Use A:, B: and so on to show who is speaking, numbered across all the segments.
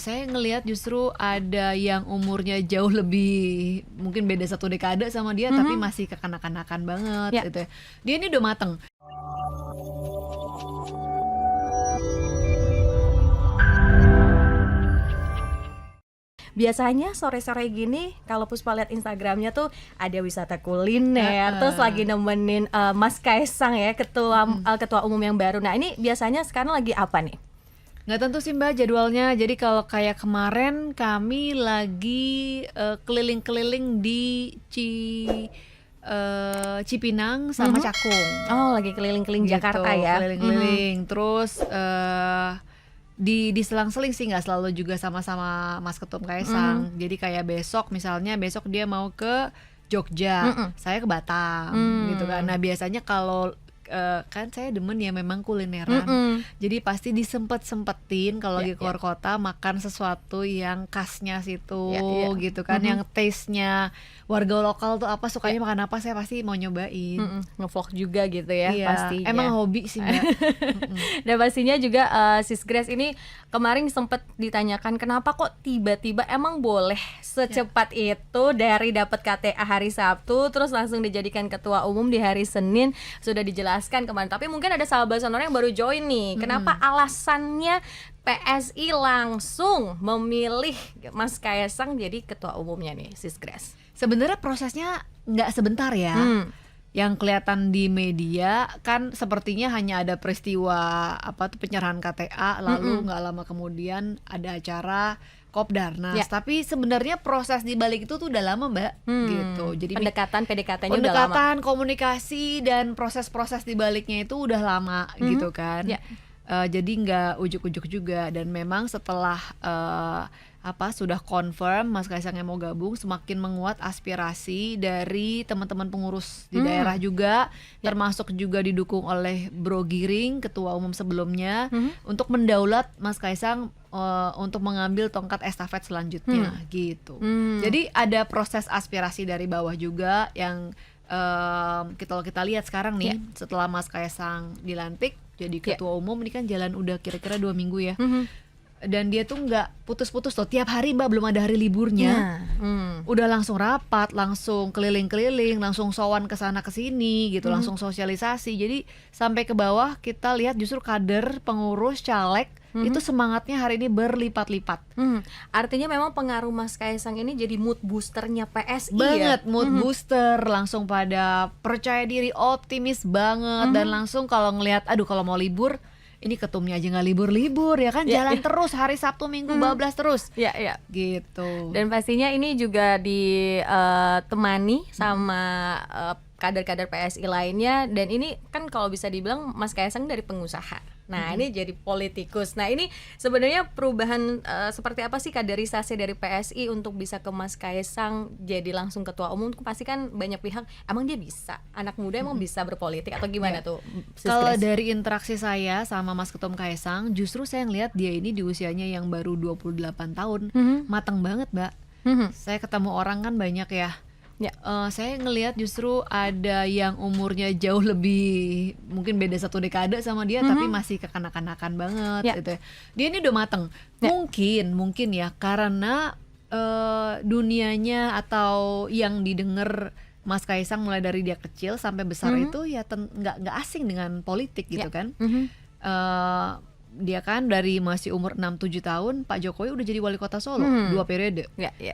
A: Saya ngelihat justru ada yang umurnya jauh lebih, mungkin beda 1 dekade sama dia, tapi masih kekanak-kanakan banget
B: Ya.
A: gitu ya. Dia ini udah mateng.
B: Biasanya sore-sore gini kalau Puspa lihat Instagramnya tuh ada wisata kuliner, terus lagi nemenin Mas Kaisang ya, ketua umum yang baru. Nah ini biasanya sekarang lagi apa nih?
A: Nggak tentu sih Mbak jadwalnya. Jadi kalau kayak kemarin kami lagi keliling-keliling di Cipinang sama Cakung.
B: Oh lagi keliling-keliling
A: Gitu,
B: Jakarta ya?
A: keliling-keliling. Terus di selang-seling sih, nggak selalu juga sama-sama Mas Ketum Kaisang. Jadi kayak besok dia mau ke Jogja, saya ke Batam gitu kan. Nah biasanya kalau kan saya demen ya memang kulineran. Jadi pasti disempet-sempetin kalau lagi keluar kota makan sesuatu yang khasnya situ gitu kan, yang taste-nya warga lokal tuh apa, sukanya makan apa, saya pasti mau nyobain.
B: Ngevlog juga gitu ya pastinya.
A: Emang hobi sih Mbak.
B: Dan pastinya juga Sis Grace ini kemarin sempat ditanyakan kenapa kok tiba-tiba emang boleh secepat itu dari dapat KTA hari Sabtu terus langsung dijadikan ketua umum di hari Senin, sudah dijelaskan kemarin. Tapi mungkin ada sahabat sonora yang baru join nih. Kenapa alasannya PSI langsung memilih Mas Kaisang jadi ketua umumnya nih, Sis Grace?
A: Sebenarnya prosesnya nggak sebentar ya. Yang kelihatan di media kan sepertinya hanya ada peristiwa penyerahan KTA, lalu nggak lama kemudian ada acara Kopdarnas. Tapi sebenarnya proses di balik itu tuh udah lama Mbak, gitu. Jadi
B: PDKT-nya udah lama.
A: Komunikasi dan proses-proses di baliknya itu udah lama gitu kan. Jadi nggak ujuk-ujuk juga. Dan memang setelah sudah confirm Mas Kaisang yang mau gabung, semakin menguat aspirasi dari teman-teman pengurus di daerah juga, termasuk juga didukung oleh Bro Giring, ketua umum sebelumnya, untuk mendaulat Mas Kaisang untuk mengambil tongkat estafet selanjutnya gitu. Jadi ada proses aspirasi dari bawah juga yang kita lihat sekarang nih, setelah Mas Kaisang dilantik jadi ketua umum, ini kan jalan udah kira-kira 2 minggu ya. Dan dia tuh nggak putus-putus loh, tiap hari Mbak, belum ada hari liburnya. Udah langsung rapat, langsung keliling-keliling, langsung sowan ke sana ke sini gitu, langsung sosialisasi. Jadi sampai ke bawah kita lihat justru kader, pengurus, caleg itu semangatnya hari ini berlipat-lipat.
B: Artinya memang pengaruh Mas Kaisang ini jadi mood boosternya PSI
A: banget, mood booster, langsung pada percaya diri, optimis banget, dan langsung kalau ngelihat kalau mau libur, ini ketumnya aja nggak libur-libur ya kan, jalan terus hari Sabtu Minggu bablas terus. Gitu.
B: Dan pastinya ini juga ditemani sama kader-kader PSI lainnya, dan ini kan kalau bisa dibilang Mas Kaisang dari pengusaha. Nah ini jadi politikus. Nah ini sebenarnya perubahan seperti apa sih kaderisasi dari PSI untuk bisa ke Mas Kaisang jadi langsung ketua umum? Pasti kan banyak pihak, emang dia bisa, anak muda emang bisa berpolitik atau gimana tuh?
A: Kalau dari interaksi saya sama Mas Ketum Kaisang, justru saya ngelihat dia ini di usianya yang baru 28 tahun, matang banget Mbak. Saya ketemu orang kan banyak ya. Saya ngelihat justru ada yang umurnya jauh lebih, mungkin beda 1 dekade sama dia, tapi masih kekanak-kanakan banget gitu ya. Dia ini udah mateng. Mungkin ya karena dunianya atau yang didengar Mas Kaisang mulai dari dia kecil sampai besar itu ya nggak asing dengan politik gitu kan. Dia kan dari masih umur 6-7 tahun Pak Jokowi udah jadi wali kota Solo 2 periode.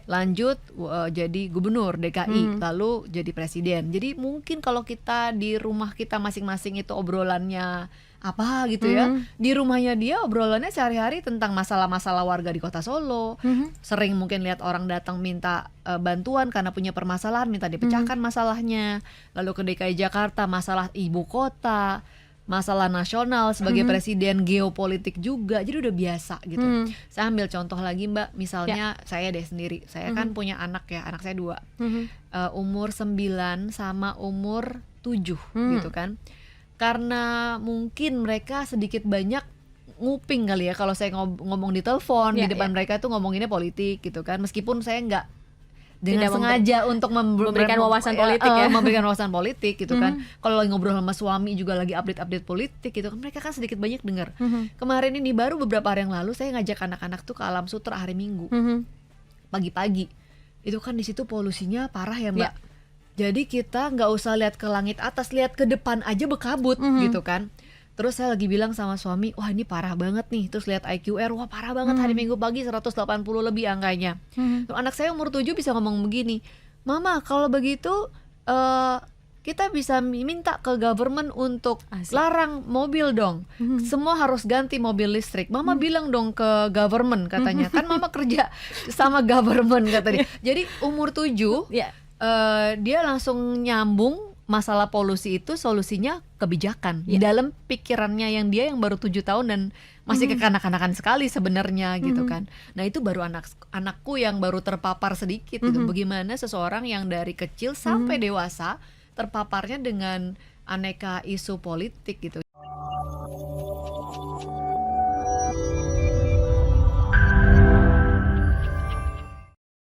A: Lanjut jadi gubernur DKI, lalu jadi presiden. Jadi mungkin kalau kita di rumah kita masing-masing itu obrolannya apa gitu ya, di rumahnya dia obrolannya sehari-hari tentang masalah-masalah warga di kota Solo. Sering mungkin lihat orang datang minta bantuan karena punya permasalahan, minta dipecahkan masalahnya. Lalu ke DKI Jakarta masalah ibu kota, masalah nasional sebagai presiden, geopolitik juga, jadi udah biasa gitu. Saya ambil contoh lagi Mbak, misalnya saya deh sendiri, saya kan punya anak ya, anak saya 2, umur 9 sama umur 7 gitu kan. Karena mungkin mereka sedikit banyak nguping kali ya kalau saya ngomong di telepon, di depan mereka tuh ngomonginnya politik gitu kan, meskipun saya dengan
B: Tidak
A: sengaja untuk
B: memberikan wawasan politik ya.
A: memberikan wawasan politik gitu kan. Kalau lagi ngobrol sama suami juga lagi update politik gitu kan, mereka kan sedikit banyak dengar. Kemarin ini baru beberapa hari yang lalu saya ngajak anak-anak tuh ke Alam Sutera hari Minggu pagi-pagi. Itu kan di situ polusinya parah ya Mbak. Jadi kita nggak usah lihat ke langit atas, lihat ke depan aja bekabut gitu kan. Terus saya lagi bilang sama suami, wah ini parah banget nih. Terus lihat IQR, wah parah banget hari Minggu pagi 180 lebih angkanya. Terus anak saya umur 7 bisa ngomong begini, Mama kalau begitu kita bisa minta ke government untuk larang mobil dong. Semua harus ganti mobil listrik. Mama bilang dong ke government katanya. Kan Mama kerja sama government katanya. Jadi umur 7 dia langsung nyambung masalah polusi itu solusinya kebijakan dalam pikirannya yang baru 7 tahun dan masih kekanak-kanakan sekali sebenarnya gitu kan. Nah itu baru anakku yang baru terpapar sedikit gitu. Bagaimana seseorang yang dari kecil sampai dewasa terpaparnya dengan aneka isu politik gitu.